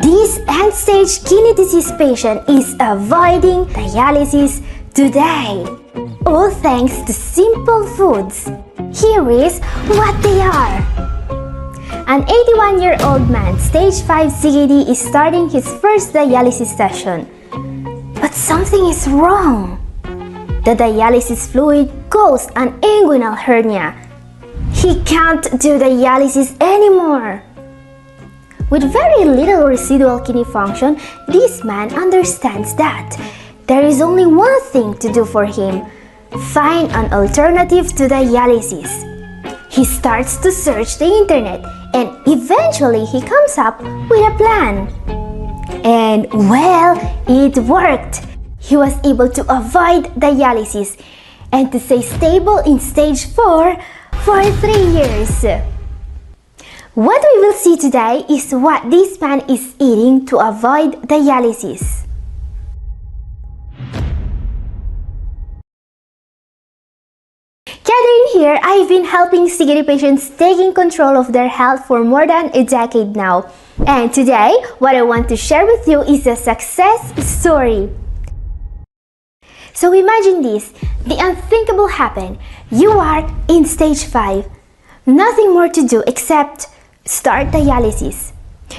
This end-stage kidney disease patient is avoiding dialysis today, all thanks to simple foods. Here is what they are. An 81-year-old man, stage 5 CKD, is starting his first dialysis session. But something is wrong. The dialysis fluid caused an inguinal hernia. He can't do dialysis anymore. With very little residual kidney function, this man understands that there is only one thing to do for him: find an alternative to dialysis. He starts to search the internet and eventually he comes up with a plan. And well, it worked. He was able to avoid dialysis and to stay stable in stage 4 for 3 years. What we will see today is what this man is eating to avoid dialysis. Catherine here. I've been helping CKD patients taking control of their health for more than a decade now. And today, what I want to share with you is a success story. So imagine this, the unthinkable happened. You are in stage 5. Nothing more to do except start dialysis.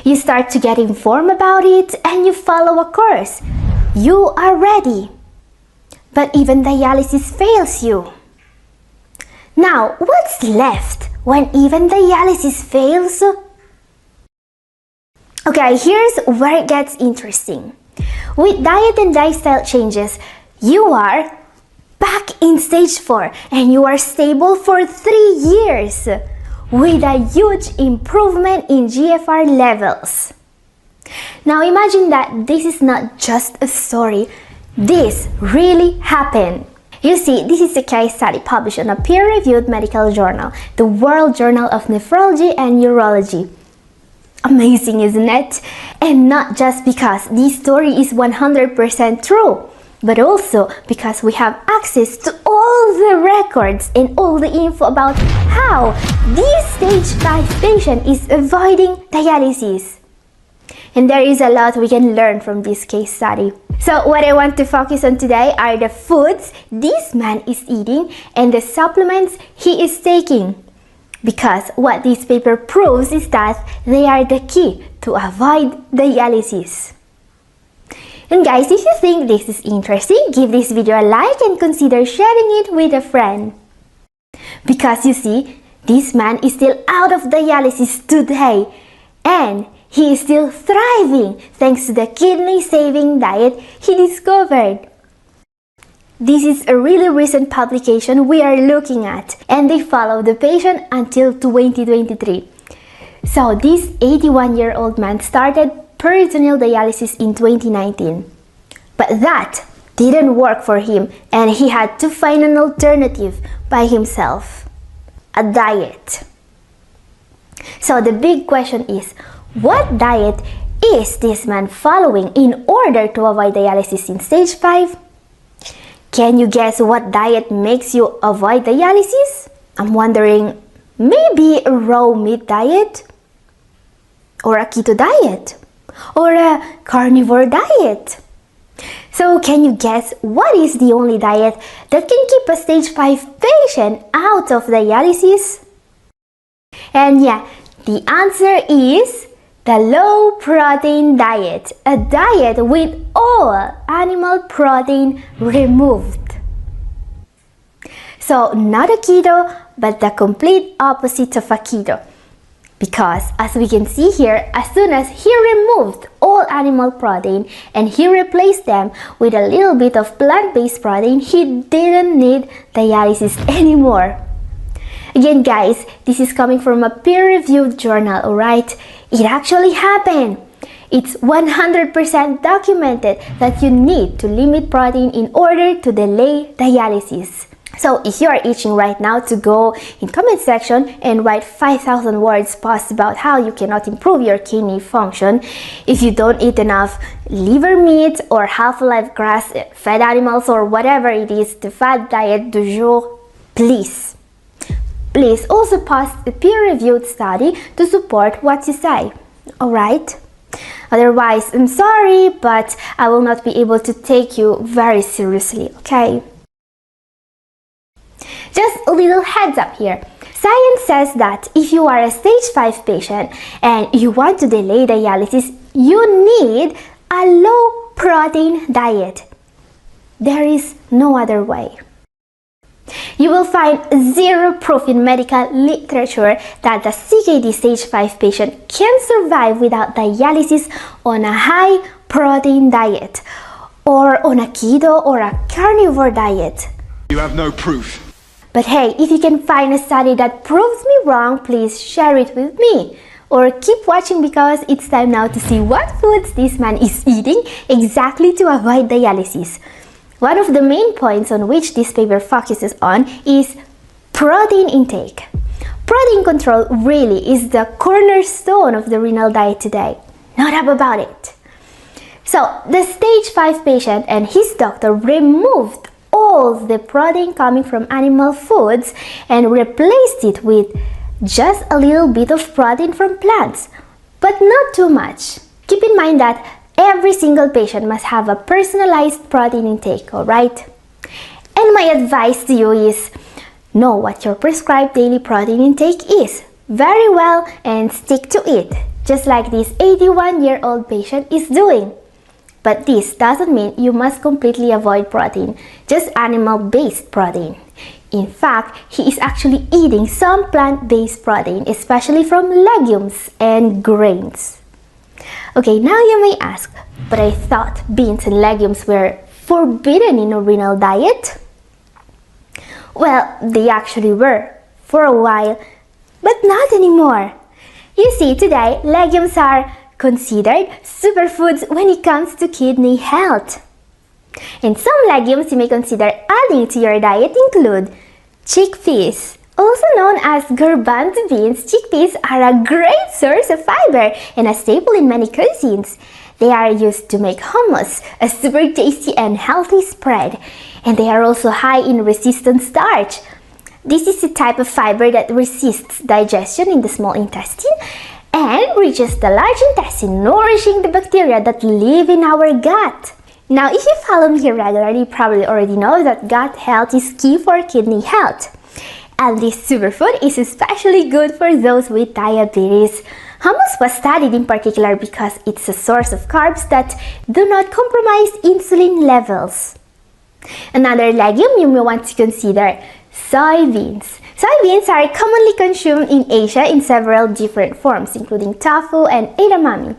You start to get informed about it and you follow a course. You are ready. But even dialysis fails you. Now, what's left when even dialysis fails? Okay, here's where it gets interesting. With diet and lifestyle changes, you are back in stage 4 and you are stable for 3 years with a huge improvement in GFR levels. Now imagine that this is not just a story. This really happened. You see, this is a case study published in a peer-reviewed medical journal, the World Journal of Nephrology and Urology. Amazing, isn't it? And not just because this story is 100% true, but also because we have access to all the records and all the info about how this stage 5 patient is avoiding dialysis. And there is a lot we can learn from this case study. So what I want to focus on today are the foods this man is eating and the supplements he is taking. Because what this paper proves is that they are the key to avoid dialysis. And guys, if you think this is interesting, give this video a like and consider sharing it with a friend. Because you see, this man is still out of dialysis today and he is still thriving thanks to the kidney-saving diet he discovered. This is a really recent publication we are looking at and they follow the patient until 2023. So this 81-year-old man started peritoneal dialysis in 2019. But that didn't work for him and he had to find an alternative by himself: a diet. So the big question is, what diet is this man following in order to avoid dialysis in stage 5? Can you guess what diet makes you avoid dialysis? I'm wondering, maybe a raw meat diet? Or a keto diet? Or a carnivore diet? So can you guess what is the only diet that can keep a stage 5 patient out of dialysis? And yeah, the answer is the low protein diet, a diet with all animal protein removed. So not a keto, but the complete opposite of a keto. Because as we can see here, as soon as he removed all animal protein and he replaced them with a little bit of plant-based protein, he didn't need dialysis anymore. Again guys, this is coming from a peer-reviewed journal, alright? It actually happened. It's 100% documented that you need to limit protein in order to delay dialysis. So if you are itching right now to go in comment section and write 5,000 words post about how you cannot improve your kidney function if you don't eat enough liver meat or half-alive grass-fed animals or whatever it is, the fad diet du jour, please also post a peer-reviewed study to support what you say. Alright? Otherwise, I'm sorry, but I will not be able to take you very seriously, okay? Just a little heads up here. Science says that if you are a stage 5 patient and you want to delay dialysis, you need a low protein diet. There is no other way. You will find zero proof in medical literature that the CKD stage 5 patient can survive without dialysis on a high protein diet or on a keto or a carnivore diet. You have no proof. But hey, if you can find a study that proves me wrong, please share it with me. Or keep watching because it's time now to see what foods this man is eating exactly to avoid dialysis. One of the main points on which this paper focuses on is protein intake. Protein control really is the cornerstone of the renal diet today. No doubt about it. So, the stage 5 patient and his doctor removed all the protein coming from animal foods and replaced it with just a little bit of protein from plants, but not too much. Keep in mind that every single patient must have a personalized protein intake, alright? And my advice to you is, know what your prescribed daily protein intake is very well and stick to it, just like this 81-year-old patient is doing. But this doesn't mean you must completely avoid protein, just animal-based protein. In fact, he is actually eating some plant-based protein, especially from legumes and grains. Okay, now you may ask, but I thought beans and legumes were forbidden in a renal diet? Well, they actually were for a while, but not anymore. You see, today, legumes are considered superfoods when it comes to kidney health. And some legumes you may consider adding to your diet include chickpeas. Also known as garbanzo beans, chickpeas are a great source of fiber and a staple in many cuisines. They are used to make hummus, a super tasty and healthy spread. And they are also high in resistant starch. This is a type of fiber that resists digestion in the small intestine and reaches the large intestine, nourishing the bacteria that live in our gut. Now, if you follow me here regularly, you probably already know that gut health is key for kidney health. And this superfood is especially good for those with diabetes. Hummus was studied in particular because it's a source of carbs that do not compromise insulin levels. Another legume you may want to consider, soybeans. Soybeans are commonly consumed in Asia in several different forms, including tofu and edamame.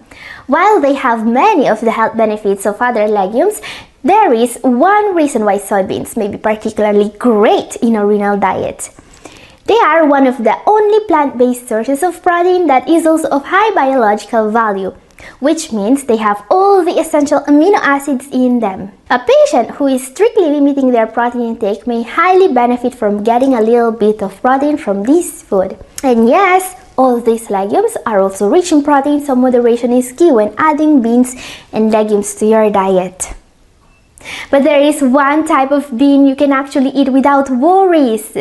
While they have many of the health benefits of other legumes, there is one reason why soybeans may be particularly great in a renal diet. They are one of the only plant-based sources of protein that is also of high biological value, which means they have all the essential amino acids in them. A patient who is strictly limiting their protein intake may highly benefit from getting a little bit of protein from this food. And yes, all these legumes are also rich in protein, so moderation is key when adding beans and legumes to your diet. But there is one type of bean you can actually eat without worries.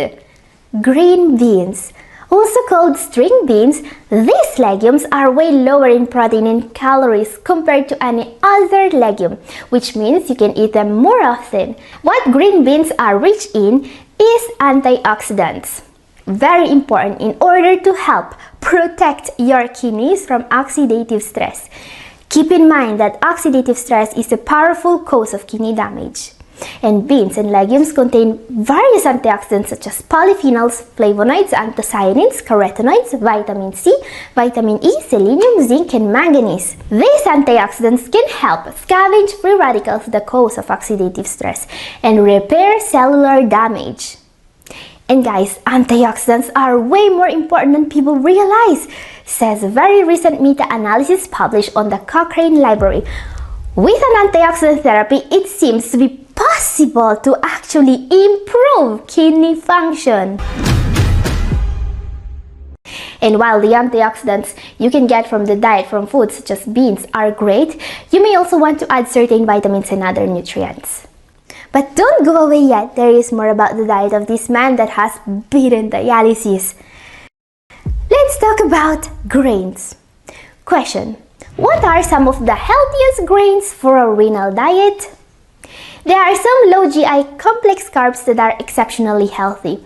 Green beans. Also called string beans, these legumes are way lower in protein and calories compared to any other legume, which means you can eat them more often. What green beans are rich in is antioxidants. Very important in order to help protect your kidneys from oxidative stress. Keep in mind that oxidative stress is a powerful cause of kidney damage. And beans and legumes contain various antioxidants such as polyphenols, flavonoids, anthocyanins, carotenoids, vitamin C, vitamin E, selenium, zinc, and manganese. These antioxidants can help scavenge free radicals, the cause of oxidative stress, and repair cellular damage. And guys, antioxidants are way more important than people realize, says a very recent meta-analysis published on the Cochrane Library. With an antioxidant therapy, it seems to be possible to actually improve kidney function. And while the antioxidants you can get from the diet from foods such as beans are great, you may also want to add certain vitamins and other nutrients. But don't go away yet, there is more about the diet of this man that has beaten dialysis. Let's talk about grains. Question: What are some of the healthiest grains for a renal diet? There are some low GI complex carbs that are exceptionally healthy,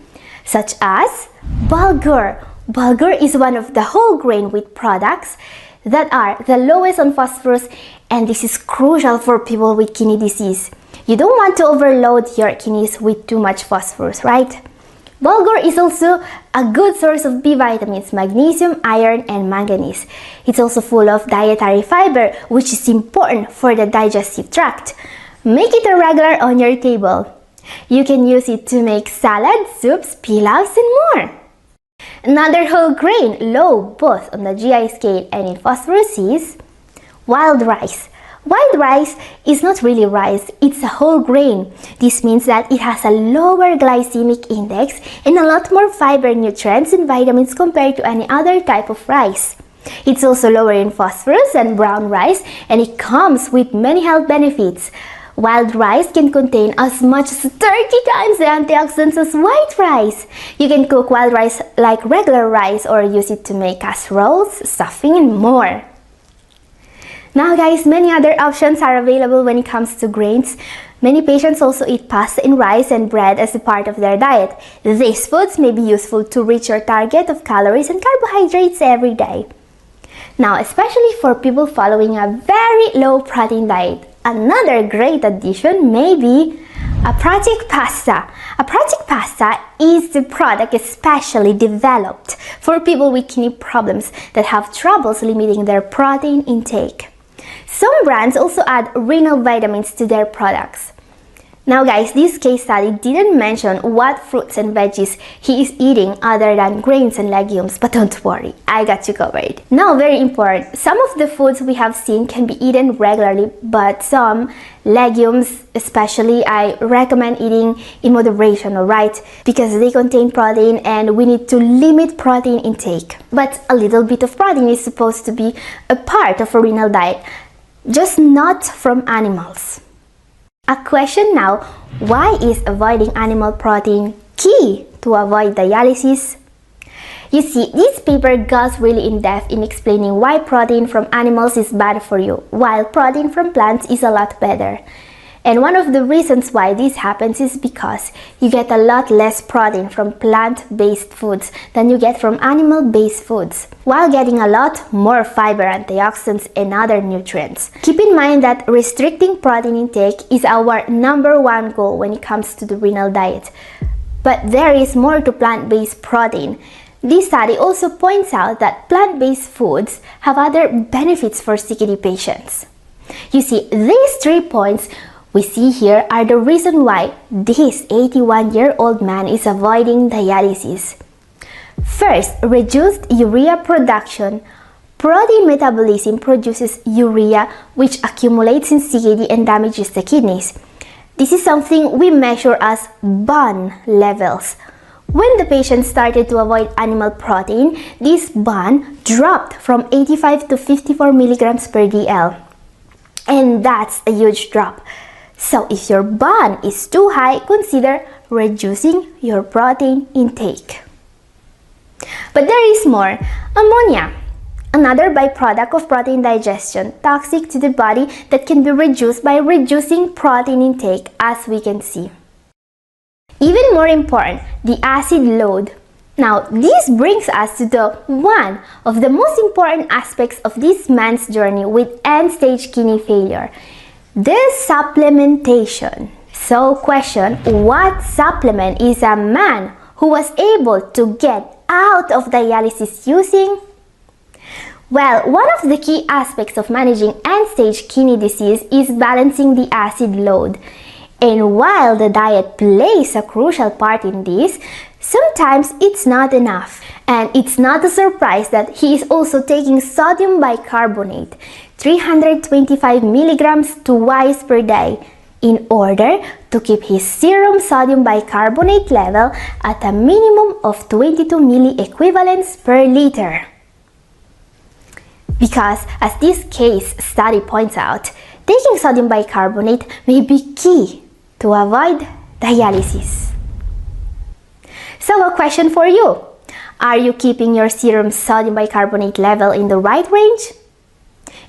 such as bulgur. Bulgur is one of the whole grain wheat products that are the lowest on phosphorus, and this is crucial for people with kidney disease. You don't want to overload your kidneys with too much phosphorus, right? Bulgur is also a good source of B vitamins, magnesium, iron, and manganese. It's also full of dietary fiber, which is important for the digestive tract. Make it a regular on your table. You can use it to make salads, soups, pilafs, and more. Another whole grain low both on the GI scale and in phosphorus is wild rice. Wild rice is not really rice, it's a whole grain. This means that it has a lower glycemic index and a lot more fiber, nutrients, and vitamins compared to any other type of rice. It's also lower in phosphorus than brown rice, and it comes with many health benefits. Wild rice can contain as much as 30 times the antioxidants as white rice. You can cook wild rice like regular rice or use it to make casseroles, stuffing, and more. Now guys, many other options are available when it comes to grains. Many patients also eat pasta and rice and bread as a part of their diet. These foods may be useful to reach your target of calories and carbohydrates every day. Now, especially for people following a very low protein diet, another great addition may be a project pasta. A project pasta is the product especially developed for people with kidney problems that have troubles limiting their protein intake. Some brands also add renal vitamins to their products. Now guys, this case study didn't mention what fruits and veggies he is eating other than grains and legumes, but don't worry, I got you covered. Now, very important, some of the foods we have seen can be eaten regularly, but some legumes especially I recommend eating in moderation, alright? Because they contain protein and we need to limit protein intake. But a little bit of protein is supposed to be a part of a renal diet, just not from animals. A question now, why is avoiding animal protein key to avoid dialysis? You see, this paper goes really in depth in explaining why protein from animals is bad for you, while protein from plants is a lot better. And one of the reasons why this happens is because you get a lot less protein from plant-based foods than you get from animal-based foods, while getting a lot more fiber, antioxidants, and other nutrients. Keep in mind that restricting protein intake is our #1 goal when it comes to the renal diet. But there is more to plant-based protein. This study also points out that plant-based foods have other benefits for CKD patients. You see, these 3 points we see here are the reason why this 81-year-old man is avoiding dialysis. First, reduced urea production. Protein metabolism produces urea, which accumulates in CKD and damages the kidneys. This is something we measure as BUN levels. When the patient started to avoid animal protein, this BUN dropped from 85 to 54 milligrams per DL. And that's a huge drop. So if your BUN is too high, consider reducing your protein intake. But there is more. Ammonia, another byproduct of protein digestion, toxic to the body that can be reduced by reducing protein intake, as we can see. Even more important, the acid load. Now, this brings us to one of the most important aspects of this man's journey with end-stage kidney failure. This supplementation. So question, what supplement is a man who was able to get out of dialysis using? Well, one of the key aspects of managing end-stage kidney disease is balancing the acid load. And while the diet plays a crucial part in this, sometimes it's not enough. And it's not a surprise that he is also taking sodium bicarbonate, 325 milligrams twice per day, in order to keep his serum sodium bicarbonate level at a minimum of 22 milliequivalents per liter. Because, as this case study points out, taking sodium bicarbonate may be key to avoid dialysis. So a question for you. Are you keeping your serum sodium bicarbonate level in the right range?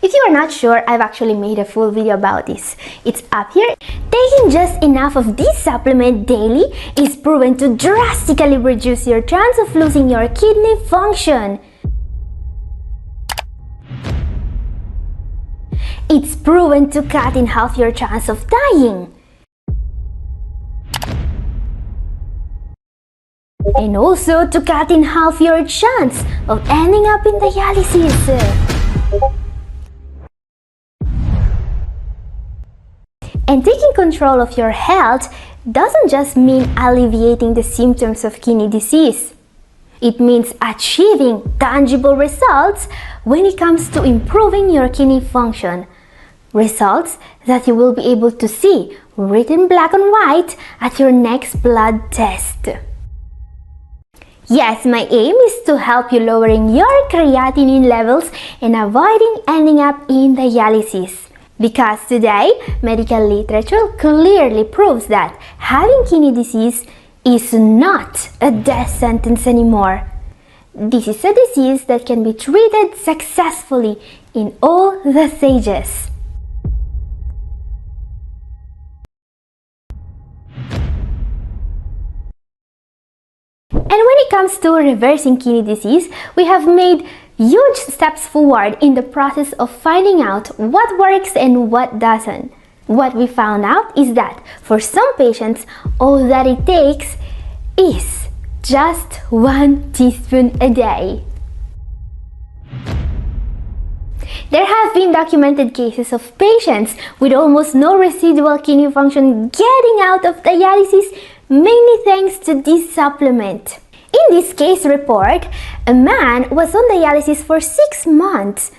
If you are not sure, I've actually made a full video about this. It's up here. Taking just enough of this supplement daily is proven to drastically reduce your chance of losing your kidney function. It's proven to cut in half your chance of dying. And also to cut in half your chance of ending up in dialysis. And taking control of your health doesn't just mean alleviating the symptoms of kidney disease. It means achieving tangible results when it comes to improving your kidney function. Results that you will be able to see written black and white at your next blood test. Yes, my aim is to help you lowering your creatinine levels and avoiding ending up in dialysis. Because today, medical literature clearly proves that having kidney disease is not a death sentence anymore. This is a disease that can be treated successfully in all the stages. And when it comes to reversing kidney disease, we have made huge steps forward in the process of finding out what works and what doesn't. What we found out is that for some patients, all that it takes is just 1 teaspoon a day. There have been documented cases of patients with almost no residual kidney function getting out of dialysis, mainly thanks to this supplement. In this case report, a man was on dialysis for 6 months.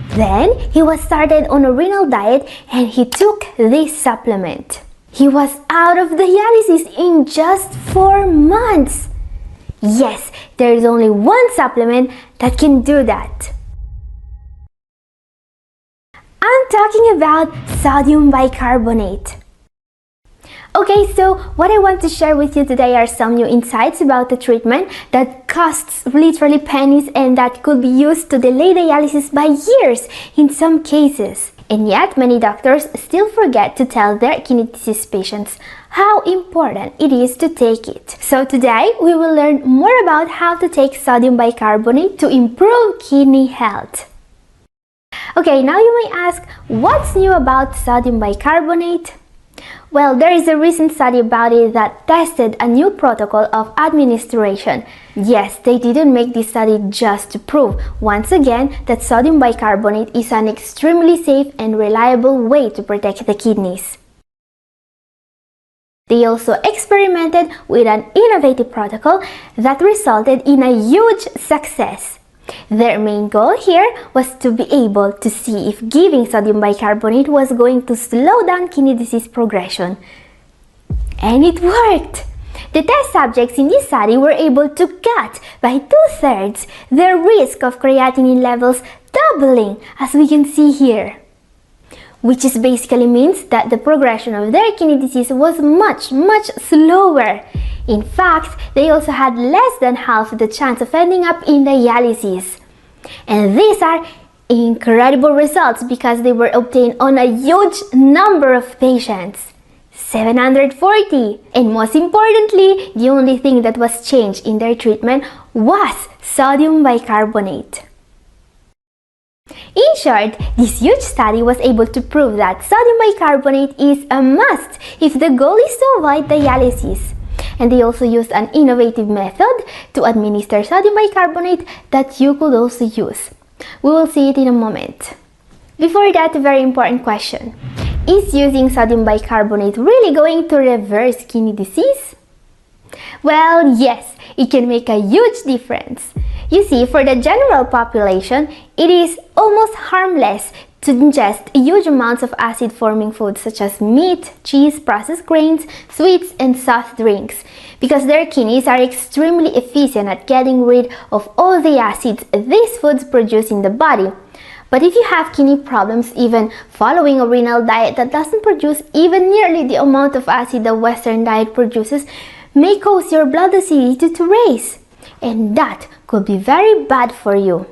Then he was started on a renal diet and he took this supplement. He was out of dialysis in just 4 months. Yes, there is only one supplement that can do that. I'm talking about sodium bicarbonate. Okay, so what I want to share with you today are some new insights about the treatment that costs literally pennies and that could be used to delay dialysis by years in some cases. And yet, many doctors still forget to tell their kidney disease patients how important it is to take it. So today, we will learn more about how to take sodium bicarbonate to improve kidney health. Okay, now you may ask, what's new about sodium bicarbonate? Well, there is a recent study about it that tested a new protocol of administration. Yes, they didn't make this study just to prove, once again, that sodium bicarbonate is an extremely safe and reliable way to protect the kidneys. They also experimented with an innovative protocol that resulted in a huge success. Their main goal here was to be able to see if giving sodium bicarbonate was going to slow down kidney disease progression. And it worked! The test subjects in this study were able to cut by 2/3 their risk of creatinine levels, doubling, as we can see here. Which is basically means that the progression of their kidney disease was much slower. In fact, they also had less than half the chance of ending up in dialysis. And these are incredible results because they were obtained on a huge number of patients. 740. And most importantly, the only thing that was changed in their treatment was sodium bicarbonate. In short, this huge study was able to prove that sodium bicarbonate is a must if the goal is to avoid dialysis. And they also used an innovative method to administer sodium bicarbonate that you could also use. We will see it in a moment. Before that, a very important question. Is using sodium bicarbonate really going to reverse kidney disease? Well, yes, it can make a huge difference. You see, for the general population, it is almost harmless to ingest huge amounts of acid-forming foods such as meat, cheese, processed grains, sweets, and soft drinks because their kidneys are extremely efficient at getting rid of all the acids these foods produce in the body. But if you have kidney problems even following a renal diet that doesn't produce even nearly the amount of acid the Western diet produces, may cause your blood acidity to raise. And that could be very bad for you.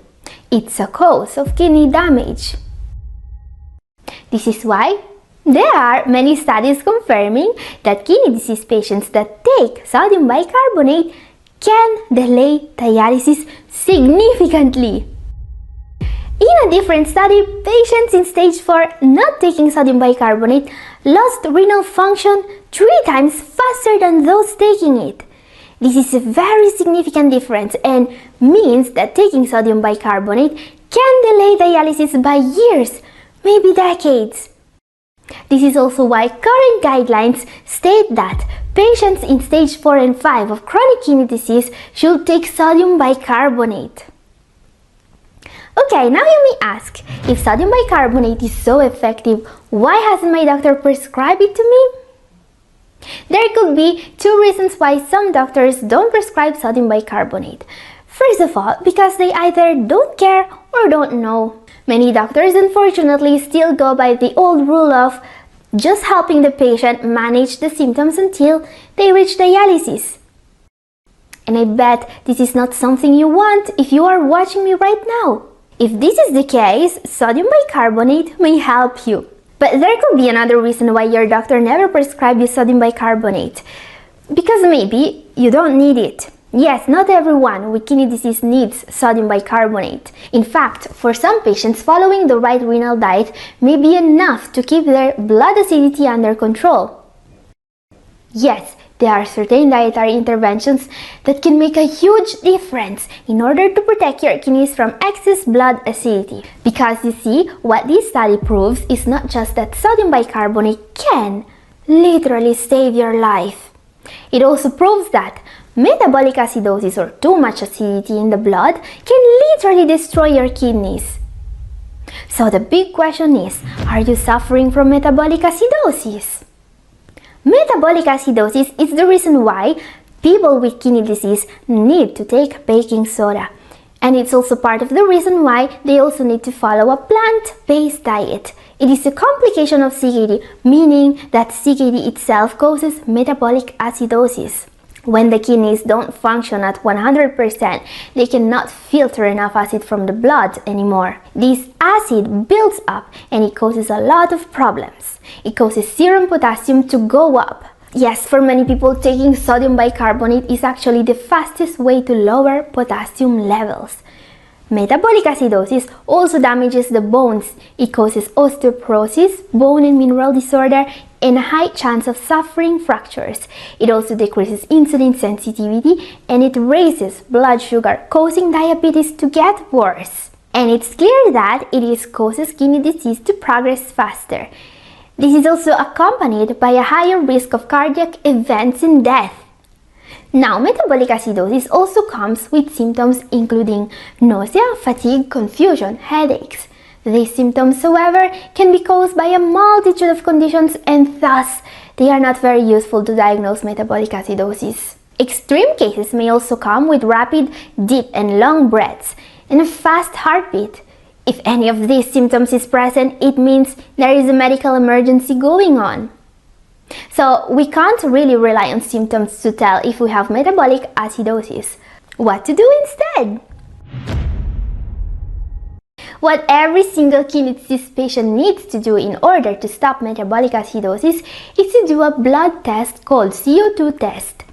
It's a cause of kidney damage. This is why there are many studies confirming that kidney disease patients that take sodium bicarbonate can delay dialysis significantly. In a different study, patients in stage 4 not taking sodium bicarbonate lost renal function 3 times faster than those taking it. This is a very significant difference and means that taking sodium bicarbonate can delay dialysis by years, maybe decades. This is also why current guidelines state that patients in stage 4 and 5 of chronic kidney disease should take sodium bicarbonate. Okay, now you may ask, if sodium bicarbonate is so effective, why hasn't my doctor prescribed it to me? There could be 2 reasons why some doctors don't prescribe sodium bicarbonate. First of all, because they either don't care or don't know. Many doctors unfortunately still go by the old rule of just helping the patient manage the symptoms until they reach dialysis. And I bet this is not something you want if you are watching me right now. If this is the case, sodium bicarbonate may help you. But there could be another reason why your doctor never prescribed you sodium bicarbonate. Because maybe you don't need it. Yes, not everyone with kidney disease needs sodium bicarbonate. In fact, for some patients, following the right renal diet may be enough to keep their blood acidity under control. Yes, there are certain dietary interventions that can make a huge difference in order to protect your kidneys from excess blood acidity. Because you see, what this study proves is not just that sodium bicarbonate can literally save your life. It also proves that metabolic acidosis or too much acidity in the blood can literally destroy your kidneys. So the big question is, are you suffering from metabolic acidosis? Metabolic acidosis is the reason why people with kidney disease need to take baking soda. And it's also part of the reason why they also need to follow a plant-based diet. It is a complication of CKD, meaning that CKD itself causes metabolic acidosis. When the kidneys don't function at 100%, they cannot filter enough acid from the blood anymore. This acid builds up and it causes a lot of problems. It causes serum potassium to go up. Yes, for many people, taking sodium bicarbonate is actually the fastest way to lower potassium levels. Metabolic acidosis also damages the bones. It causes osteoporosis, bone and mineral disorder, and a high chance of suffering fractures. It also decreases insulin sensitivity and it raises blood sugar, causing diabetes to get worse. And it's clear that it causes kidney disease to progress faster. This is also accompanied by a higher risk of cardiac events and death. Now, metabolic acidosis also comes with symptoms including nausea, fatigue, confusion, headaches. These symptoms, however, can be caused by a multitude of conditions and thus they are not very useful to diagnose metabolic acidosis. Extreme cases may also come with rapid, deep and long breaths and a fast heartbeat. If any of these symptoms is present, it means there is a medical emergency going on. So we can't really rely on symptoms to tell if we have metabolic acidosis. What to do instead? What every single kidney disease patient needs to do in order to stop metabolic acidosis is to do a blood test called CO2 test.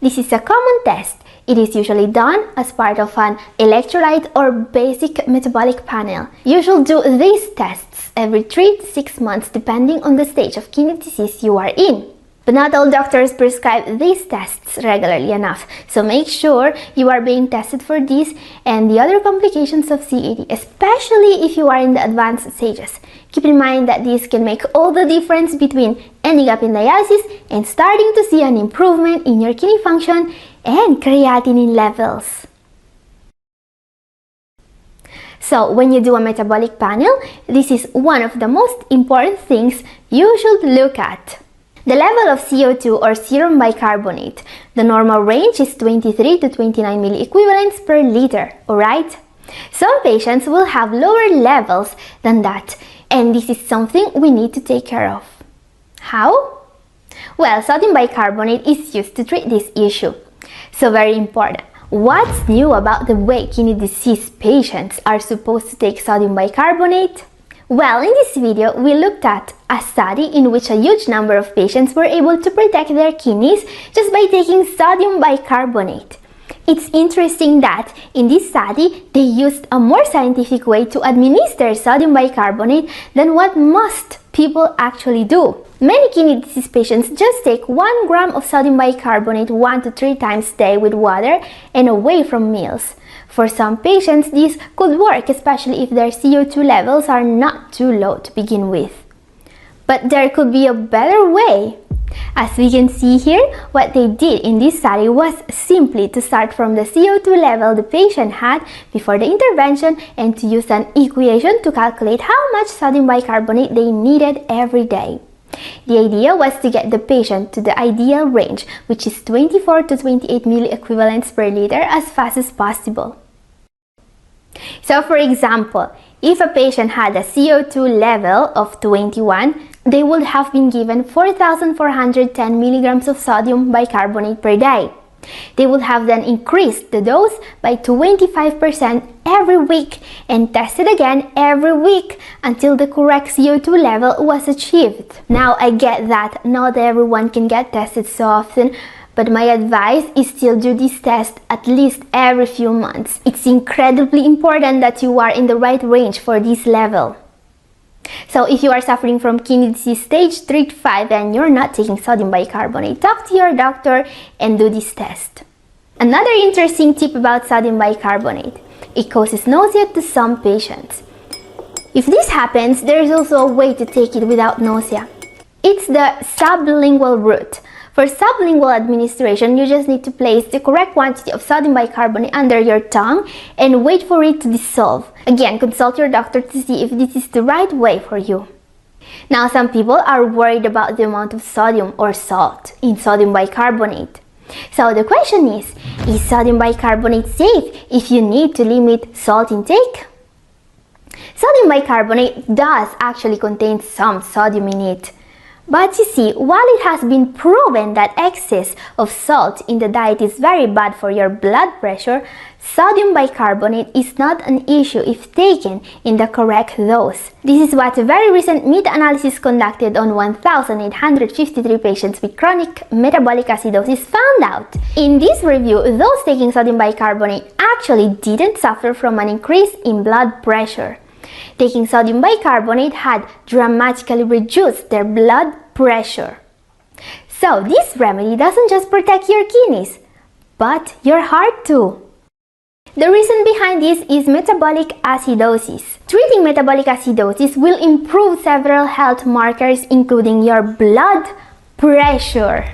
This is a common test. It is usually done as part of an electrolyte or basic metabolic panel. You should do these tests every 3 to 6 months depending on the stage of kidney disease you are in. But not all doctors prescribe these tests regularly enough, so make sure you are being tested for these and the other complications of CKD, especially if you are in the advanced stages. Keep in mind that this can make all the difference between ending up in dialysis and starting to see an improvement in your kidney function and creatinine levels. So when you do a metabolic panel, this is one of the most important things you should look at. The level of CO2 or serum bicarbonate. The normal range is 23 to 29 milliequivalents per liter, alright? Some patients will have lower levels than that, and this is something we need to take care of. How? Well, sodium bicarbonate is used to treat this issue. So very important. What's new about the way kidney disease patients are supposed to take sodium bicarbonate? Well, in this video, we looked at a study in which a huge number of patients were able to protect their kidneys just by taking sodium bicarbonate. It's interesting that in this study, they used a more scientific way to administer sodium bicarbonate than what most people actually do. Many kidney disease patients just take 1 gram of sodium bicarbonate 1 to 3 times a day with water and away from meals. For some patients, this could work, especially if their CO2 levels are not too low to begin with. But there could be a better way. As we can see here, what they did in this study was simply to start from the CO2 level the patient had before the intervention and to use an equation to calculate how much sodium bicarbonate they needed every day. The idea was to get the patient to the ideal range, which is 24 to 28 milliequivalents per liter, as fast as possible. So for example, if a patient had a CO2 level of 21, they would have been given 4,410 milligrams of sodium bicarbonate per day. They would have then increased the dose by 25% every week and tested again every week until the correct CO2 level was achieved. Now, I get that not everyone can get tested so often, but my advice is still do this test at least every few months. It's incredibly important that you are in the right range for this level. So if you are suffering from kidney disease stage 3 to 5 and you're not taking sodium bicarbonate, talk to your doctor and do this test. Another interesting tip about sodium bicarbonate: it causes nausea to some patients. If this happens, there is also a way to take it without nausea. It's the sublingual route. For sublingual administration, you just need to place the correct quantity of sodium bicarbonate under your tongue and wait for it to dissolve. Again, consult your doctor to see if this is the right way for you. Now, some people are worried about the amount of sodium or salt in sodium bicarbonate. So the question is sodium bicarbonate safe if you need to limit salt intake? Sodium bicarbonate does actually contain some sodium in it. But you see, while it has been proven that excess of salt in the diet is very bad for your blood pressure, sodium bicarbonate is not an issue if taken in the correct dose. This is what a very recent meta-analysis conducted on 1,853 patients with chronic metabolic acidosis found out. In this review, those taking sodium bicarbonate actually didn't suffer from an increase in blood pressure. Taking sodium bicarbonate had dramatically reduced their blood pressure. So this remedy doesn't just protect your kidneys, but your heart too. The reason behind this is metabolic acidosis. Treating metabolic acidosis will improve several health markers, including your blood pressure.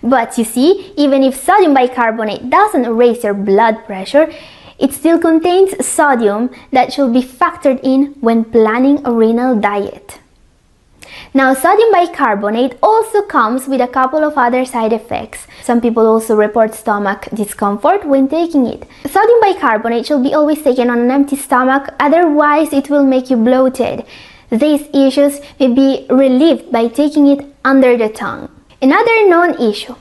But you see, even if sodium bicarbonate doesn't raise your blood pressure, it still contains sodium that should be factored in when planning a renal diet. Now, sodium bicarbonate also comes with a couple of other side effects. Some people also report stomach discomfort when taking it. Sodium bicarbonate should be always taken on an empty stomach, otherwise it will make you bloated. These issues may be relieved by taking it under the tongue. Another known issue: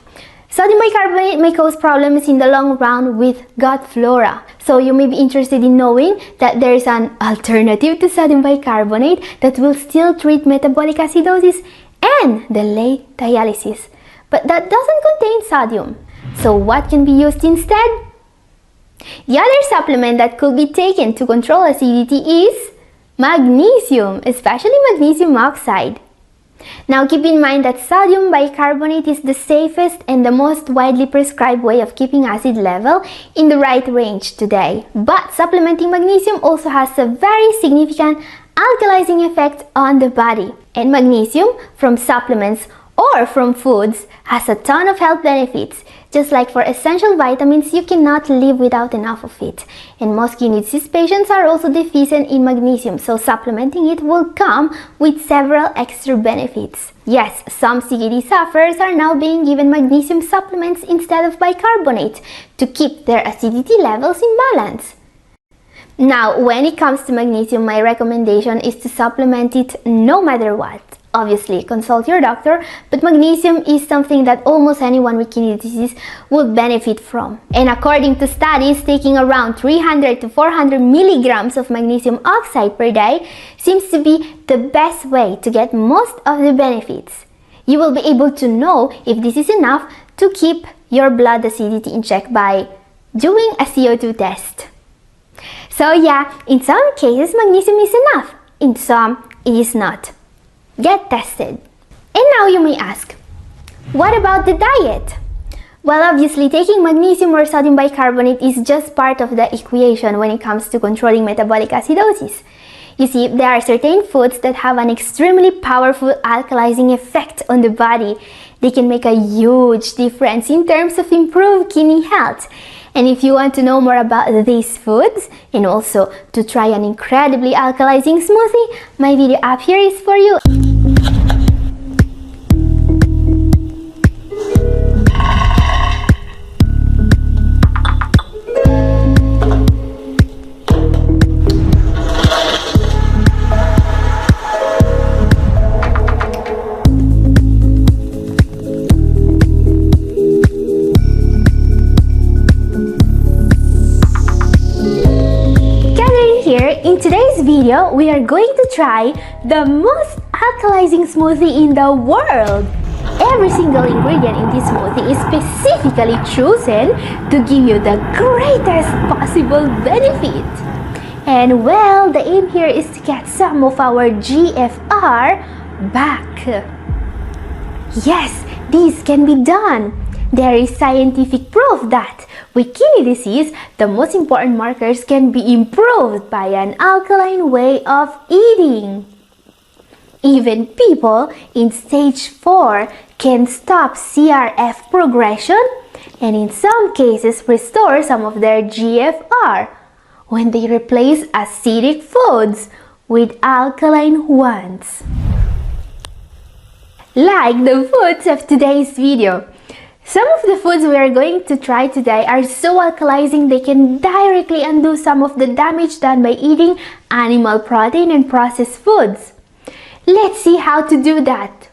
sodium bicarbonate may cause problems in the long run with gut flora. So you may be interested in knowing that there is an alternative to sodium bicarbonate that will still treat metabolic acidosis and delay dialysis, but that doesn't contain sodium. So what can be used instead? The other supplement that could be taken to control acidity is magnesium, especially magnesium oxide. Now keep in mind that sodium bicarbonate is the safest and the most widely prescribed way of keeping acid level in the right range today. But supplementing magnesium also has a very significant alkalizing effect on the body. And magnesium from supplements or from foods has a ton of health benefits. Just like for essential vitamins, you cannot live without enough of it. And most kidney disease patients are also deficient in magnesium, so supplementing it will come with several extra benefits. Yes, some CKD sufferers are now being given magnesium supplements instead of bicarbonate to keep their acidity levels in balance. Now, when it comes to magnesium, my recommendation is to supplement it no matter what. Obviously, consult your doctor, but magnesium is something that almost anyone with kidney disease would benefit from. And according to studies, taking around 300 to 400 milligrams of magnesium oxide per day seems to be the best way to get most of the benefits. You will be able to know if this is enough to keep your blood acidity in check by doing a CO2 test. So yeah, in some cases magnesium is enough, in some it is not. Get tested. And now you may ask, what about the diet? Well, obviously taking magnesium or sodium bicarbonate is just part of the equation when it comes to controlling metabolic acidosis. You see, there are certain foods that have an extremely powerful alkalizing effect on the body. They can make a huge difference in terms of improved kidney health. And if you want to know more about these foods and also to try an incredibly alkalizing smoothie, my video up here is for you. In today's video, we are going to try the most alkalizing smoothie in the world. Every single ingredient in this smoothie is specifically chosen to give you the greatest possible benefit. And well, the aim here is to get some of our GFR back. Yes, this can be done. There is scientific proof that with kidney disease, the most important markers can be improved by an alkaline way of eating. Even people in stage 4 can stop CRF progression and in some cases restore some of their GFR when they replace acidic foods with alkaline ones. Like the foods of today's video. Some of the foods we are going to try today are so alkalizing they can directly undo some of the damage done by eating animal protein and processed foods. Let's see how to do that.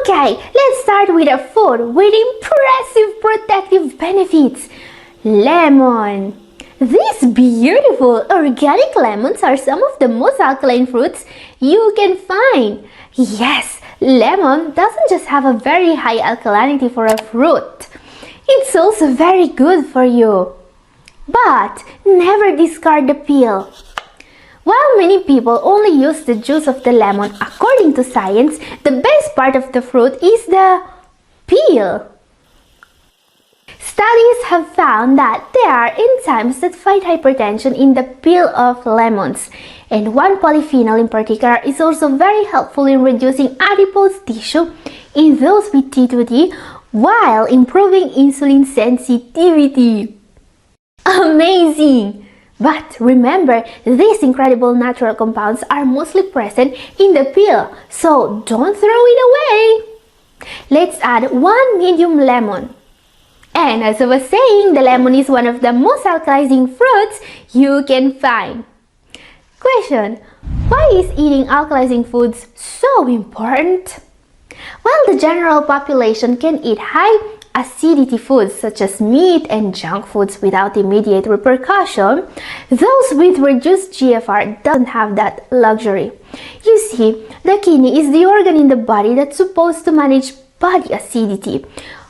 Okay, let's start with a food with impressive protective benefits. Lemon. These beautiful organic lemons are some of the most alkaline fruits you can find. Yes, lemon doesn't just have a very high alkalinity for a fruit. It's also very good for you. But never discard the peel. While many people only use the juice of the lemon, according to science, the best part of the fruit is the peel. Studies have found that there are enzymes that fight hypertension in the peel of lemons, and one polyphenol in particular is also very helpful in reducing adipose tissue in those with T2D while improving insulin sensitivity. Amazing! But remember, these incredible natural compounds are mostly present in the peel, so don't throw it away! Let's add 1 medium lemon. And as I was saying, the lemon is one of the most alkalizing fruits you can find. Question: why is eating alkalizing foods so important? Well, the general population can eat high acidity foods such as meat and junk foods without immediate repercussion. Those with reduced GFR doesn't have that luxury. You see, the kidney is the organ in the body that's supposed to manage body acidity.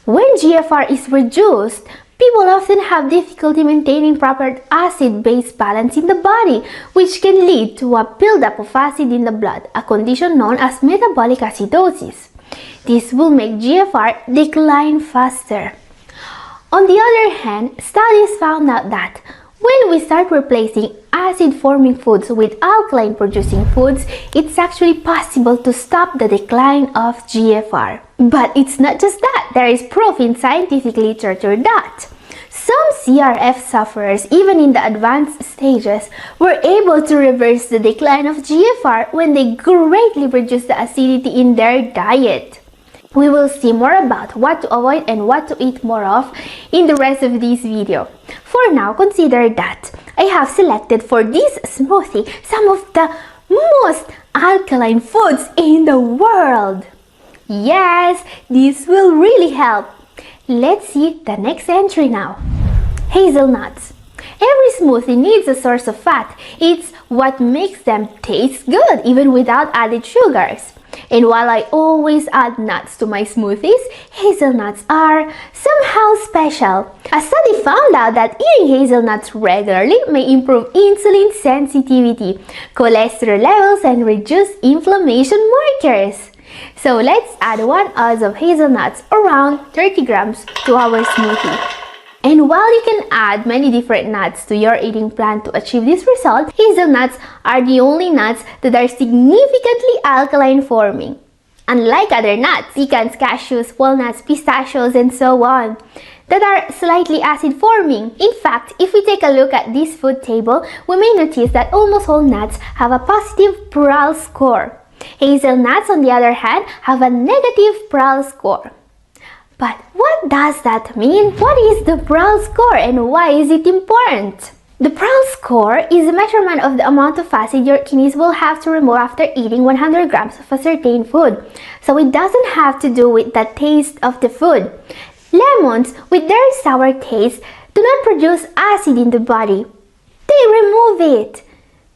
When GFR is reduced, people often have difficulty maintaining proper acid-base balance in the body, which can lead to a buildup of acid in the blood, a condition known as metabolic acidosis. This will make GFR decline faster. On the other hand, studies found out that when we start replacing acid-forming foods with alkaline-producing foods, it's actually possible to stop the decline of GFR. But it's not just that. There is proof in scientific literature that some CRF sufferers, even in the advanced stages, were able to reverse the decline of GFR when they greatly reduced the acidity in their diet. We will see more about what to avoid and what to eat more of in the rest of this video. For now, consider that I have selected for this smoothie some of the most alkaline foods in the world. Yes, this will really help. Let's see the next entry now. Hazelnuts. Every smoothie needs a source of fat. It's what makes them taste good even without added sugars. And while I always add nuts to my smoothies, hazelnuts are somehow special. A study found out that eating hazelnuts regularly may improve insulin sensitivity, cholesterol levels, and reduce inflammation markers. So let's add 1 ounce of hazelnuts, around 30 grams, to our smoothie. And while you can add many different nuts to your eating plan to achieve this result, hazelnuts are the only nuts that are significantly alkaline forming. Unlike other nuts, pecans, cashews, walnuts, pistachios, and so on, that are slightly acid forming. In fact, if we take a look at this food table, we may notice that almost all nuts have a positive Pearl score. Hazelnuts, on the other hand, have a negative Pearl score. But what does that mean? What is the Pearl score and why is it important? The Pearl score is a measurement of the amount of acid your kidneys will have to remove after eating 100 grams of a certain food. So it doesn't have to do with the taste of the food. Lemons, with their sour taste, do not produce acid in the body. They remove it.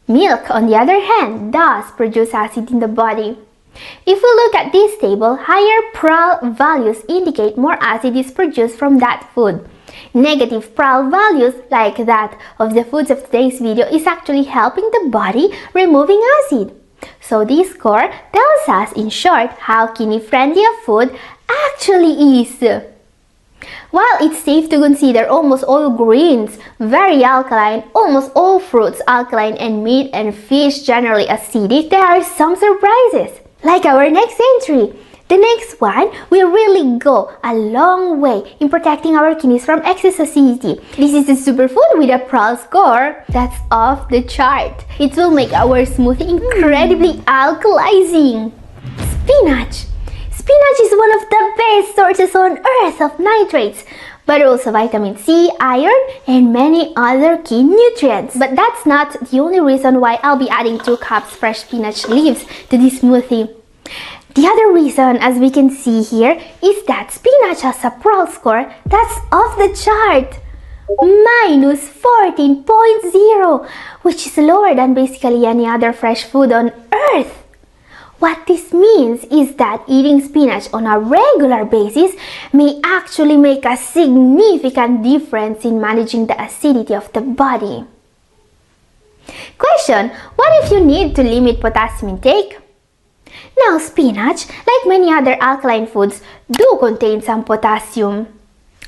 Milk, on the other hand, does produce acid in the body. If we look at this table, higher Pearl values indicate more acid is produced from that food. Negative Pearl values, like that of the foods of today's video, is actually helping the body removing acid. So this score tells us, in short, how kidney-friendly a food actually is. While it's safe to consider almost all greens very alkaline, almost all fruits alkaline, and meat and fish generally acidic, there are some surprises. Like our next entry. The next one will really go a long way in protecting our kidneys from excess acidity. This is a superfood with a Pearl score that's off the chart. It will make our smoothie incredibly alkalizing. Spinach. Spinach is one of the best sources on earth of nitrates, but also vitamin C, iron, and many other key nutrients. But that's not the only reason why I'll be adding 2 cups fresh spinach leaves to this smoothie. The other reason, as we can see here, is that spinach has a Pearl score that's off the chart. Minus 14.0, which is lower than basically any other fresh food on earth. What this means is that eating spinach on a regular basis may actually make a significant difference in managing the acidity of the body. Question: what if you need to limit potassium intake? Now, spinach, like many other alkaline foods, do contain some potassium.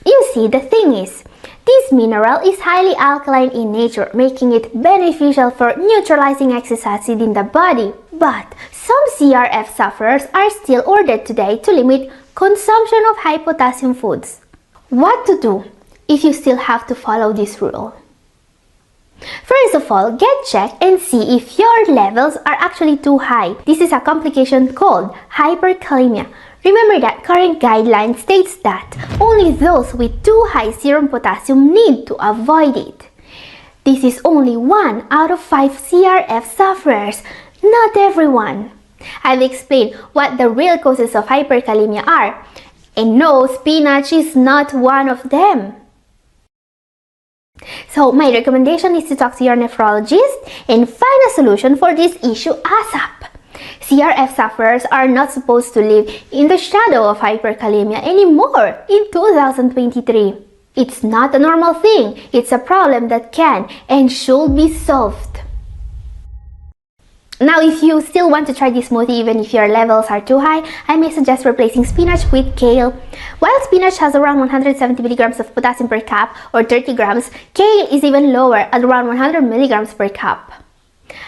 You see, the thing is, this mineral is highly alkaline in nature, making it beneficial for neutralizing excess acid in the body. But some CRF sufferers are still ordered today to limit consumption of high potassium foods. What to do if you still have to follow this rule? First of all, get checked and see if your levels are actually too high. This is a complication called hyperkalemia. Remember that current guideline states that only those with too high serum potassium need to avoid it. This is only 1 out of 5 CRF sufferers, not everyone. I've explained what the real causes of hyperkalemia are, and no, spinach is not one of them. So my recommendation is to talk to your nephrologist and find a solution for this issue ASAP. CRF sufferers are not supposed to live in the shadow of hyperkalemia anymore in 2023. It's not a normal thing. It's a problem that can and should be solved. Now, if you still want to try this smoothie even if your levels are too high, I may suggest replacing spinach with kale. While spinach has around 170 milligrams of potassium per cup, or 30 grams, kale is even lower at around 100 milligrams per cup.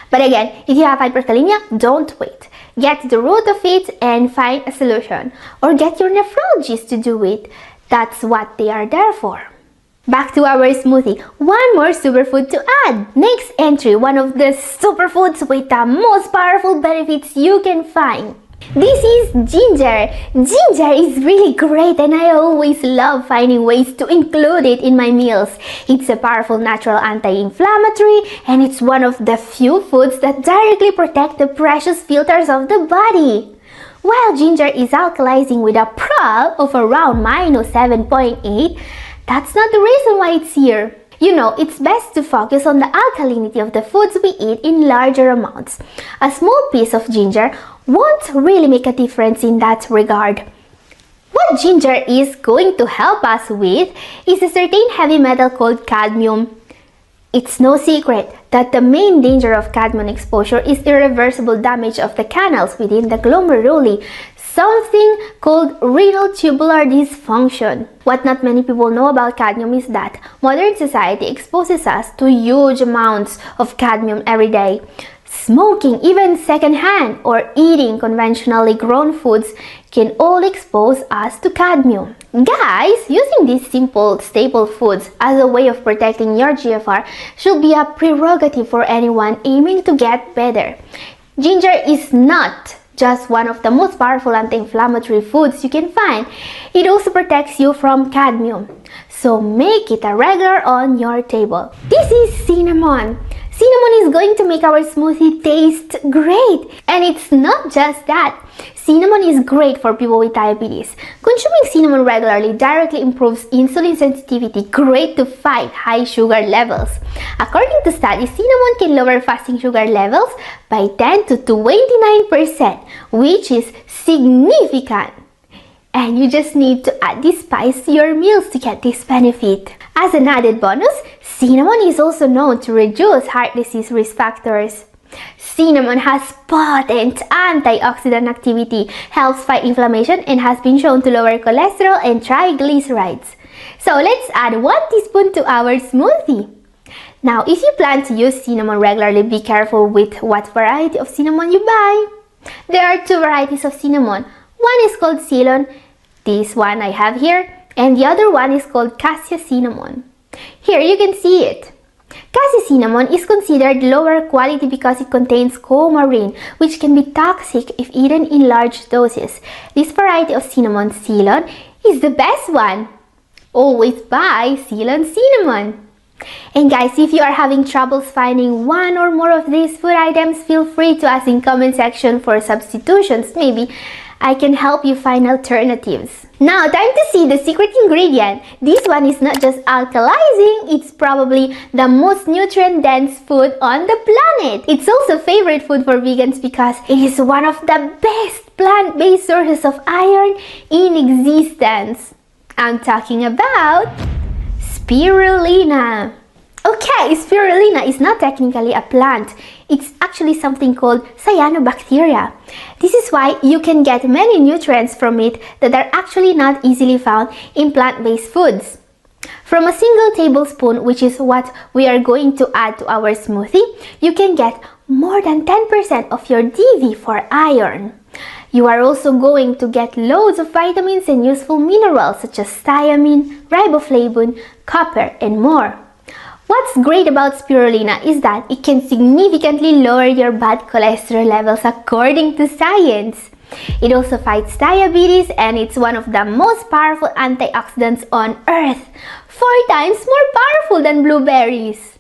But again, if you have hyperkalemia, don't wait. Get to the root of it and find a solution. Or get your nephrologist to do it. That's what they are there for. Back to our smoothie. One more superfood to add. Next entry, one of the superfoods with the most powerful benefits you can find. This is ginger. Ginger is really great and I always love finding ways to include it in my meals. It's a powerful natural anti-inflammatory and it's one of the few foods that directly protect the precious filters of the body. While ginger is alkalizing with a PRAL of around -7.8, that's not the reason why it's here. You know, it's best to focus on the alkalinity of the foods we eat in larger amounts. A small piece of ginger won't really make a difference in that regard. What ginger is going to help us with is a certain heavy metal called cadmium. It's no secret that the main danger of cadmium exposure is irreversible damage of the canals within the glomeruli, something called renal tubular dysfunction. What not many people know about cadmium is that modern society exposes us to huge amounts of cadmium every day. Smoking, even secondhand, or eating conventionally grown foods can all expose us to cadmium. Guys, using these simple staple foods as a way of protecting your GFR should be a prerogative for anyone aiming to get better. Ginger is not just one of the most powerful anti-inflammatory foods you can find. It also protects you from cadmium. So make it a regular on your table. This is cinnamon. Cinnamon is going to make our smoothie taste great. And it's not just that. Cinnamon is great for people with diabetes. Consuming cinnamon regularly directly improves insulin sensitivity, great to fight high sugar levels. According to studies, cinnamon can lower fasting sugar levels by 10 to 29%, which is significant. And you just need to add this spice to your meals to get this benefit. As an added bonus, cinnamon is also known to reduce heart disease risk factors. Cinnamon has potent antioxidant activity, helps fight inflammation, and has been shown to lower cholesterol and triglycerides. So let's add 1 teaspoon to our smoothie. Now, if you plan to use cinnamon regularly, be careful with what variety of cinnamon you buy. There are 2 varieties of cinnamon. One is called Ceylon, this one I have here, and the other one is called Cassia cinnamon. Here you can see it. Cassia cinnamon is considered lower quality because it contains coumarin, which can be toxic if eaten in large doses. This variety of cinnamon, Ceylon, is the best one. Always buy Ceylon cinnamon. And guys, if you are having troubles finding one or more of these food items, feel free to ask in comment section for substitutions. Maybe I can help you find alternatives. Now, time to see the secret ingredient. This one is not just alkalizing, it's probably the most nutrient-dense food on the planet. It's also favorite food for vegans because it is one of the best plant-based sources of iron in existence. I'm talking about spirulina. Okay, spirulina is not technically a plant. It's actually something called cyanobacteria. This is why you can get many nutrients from it that are actually not easily found in plant-based foods. From a single tablespoon, which is what we are going to add to our smoothie, you can get more than 10% of your DV for iron. You are also going to get loads of vitamins and useful minerals such as thiamine, riboflavin, copper, and more. What's great about spirulina is that it can significantly lower your bad cholesterol levels according to science. It also fights diabetes and it's one of the most powerful antioxidants on earth, 4 times more powerful than blueberries.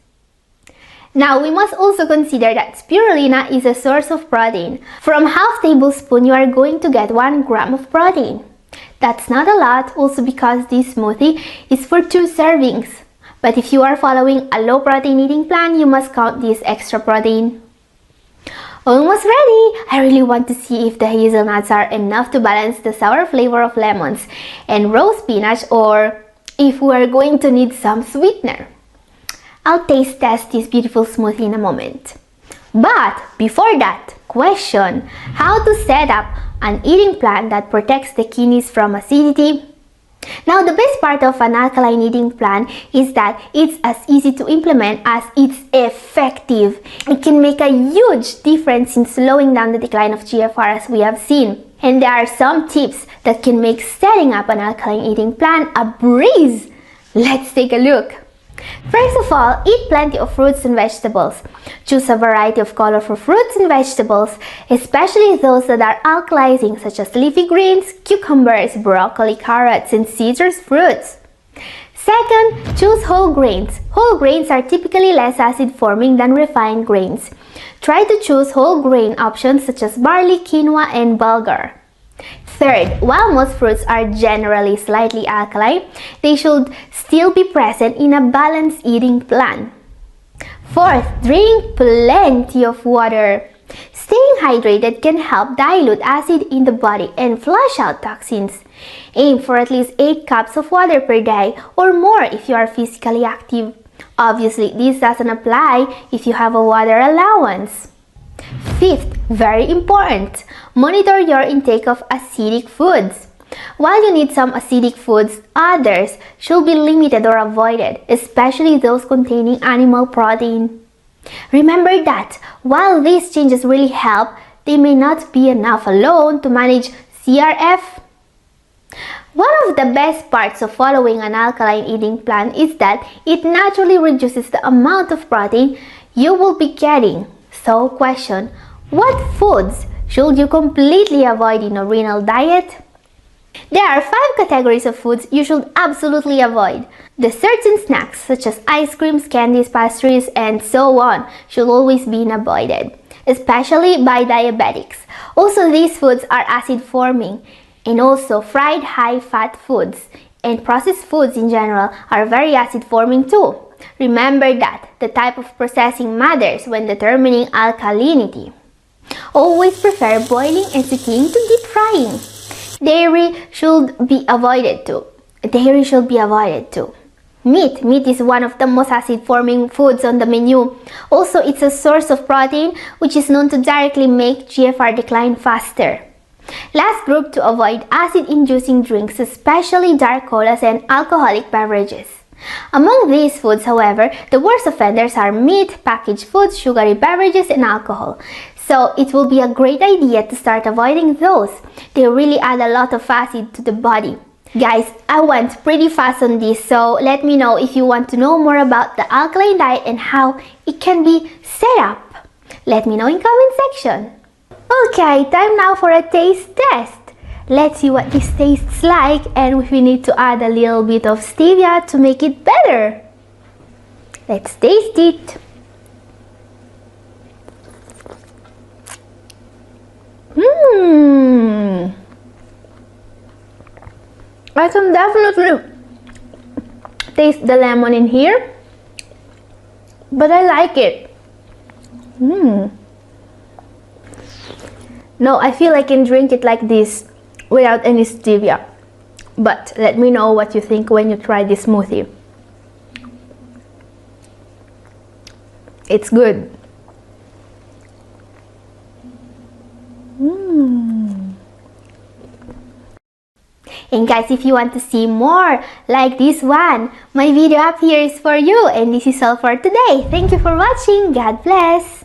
Now, we must also consider that spirulina is a source of protein. From half tablespoon, you are going to get 1 gram of protein. That's not a lot, also because this smoothie is for 2 servings. But if you are following a low protein eating plan, you must count this extra protein. Almost ready! I really want to see if the hazelnuts are enough to balance the sour flavor of lemons and raw spinach, or if we are going to need some sweetener. I'll taste test this beautiful smoothie in a moment. But before that, question: how to set up an eating plan that protects the kidneys from acidity? Now, the best part of an alkaline eating plan is that it's as easy to implement as it's effective. It can make a huge difference in slowing down the decline of GFR, as we have seen. And there are some tips that can make setting up an alkaline eating plan a breeze. Let's take a look. First of all, eat plenty of fruits and vegetables. Choose a variety of colorful fruits and vegetables, especially those that are alkalizing, such as leafy greens, cucumbers, broccoli, carrots, and citrus fruits. Second, choose whole grains. Whole grains are typically less acid-forming than refined grains. Try to choose whole grain options such as barley, quinoa, and bulgur. Third, while most fruits are generally slightly alkaline, they should still be present in a balanced eating plan. Fourth, drink plenty of water. Staying hydrated can help dilute acid in the body and flush out toxins. Aim for at least 8 cups of water per day or more if you are physically active. Obviously, this doesn't apply if you have a water allowance. Fifth, very important, monitor your intake of acidic foods. While you need some acidic foods, others should be limited or avoided, especially those containing animal protein. Remember that while these changes really help, they may not be enough alone to manage CRF. One of the best parts of following an alkaline eating plan is that it naturally reduces the amount of protein you will be getting. So, question, what foods should you completely avoid in a renal diet? There are 5 categories of foods you should absolutely avoid. Desserts and snacks such as ice creams, candies, pastries, and so on should always be avoided, especially by diabetics. Also, these foods are acid-forming, and also fried high-fat foods and processed foods in general are very acid-forming too. Remember that the type of processing matters when determining alkalinity. Always prefer boiling and sauteing to deep frying. Dairy should be avoided too. Meat is one of the most acid-forming foods on the menu. Also, it's a source of protein which is known to directly make GFR decline faster. Last group to avoid, acid-inducing drinks, especially dark colas and alcoholic beverages. Among these foods, however, the worst offenders are meat, packaged foods, sugary beverages, and alcohol. So it will be a great idea to start avoiding those. They really add a lot of acid to the body. Guys, I went pretty fast on this, so let me know if you want to know more about the alkaline diet and how it can be set up. Let me know in comment section. Okay, time now for a taste test. Let's see what this tastes like and if we need to add a little bit of stevia to make it better. Let's taste it. I can definitely taste the lemon in here, but I like it. No, I feel I can drink it like this without any stevia. But let me know what you think when you try this smoothie. It's good. And guys, if you want to see more like this one, my video up here is for you. And this is all for today. Thank you for watching. God bless.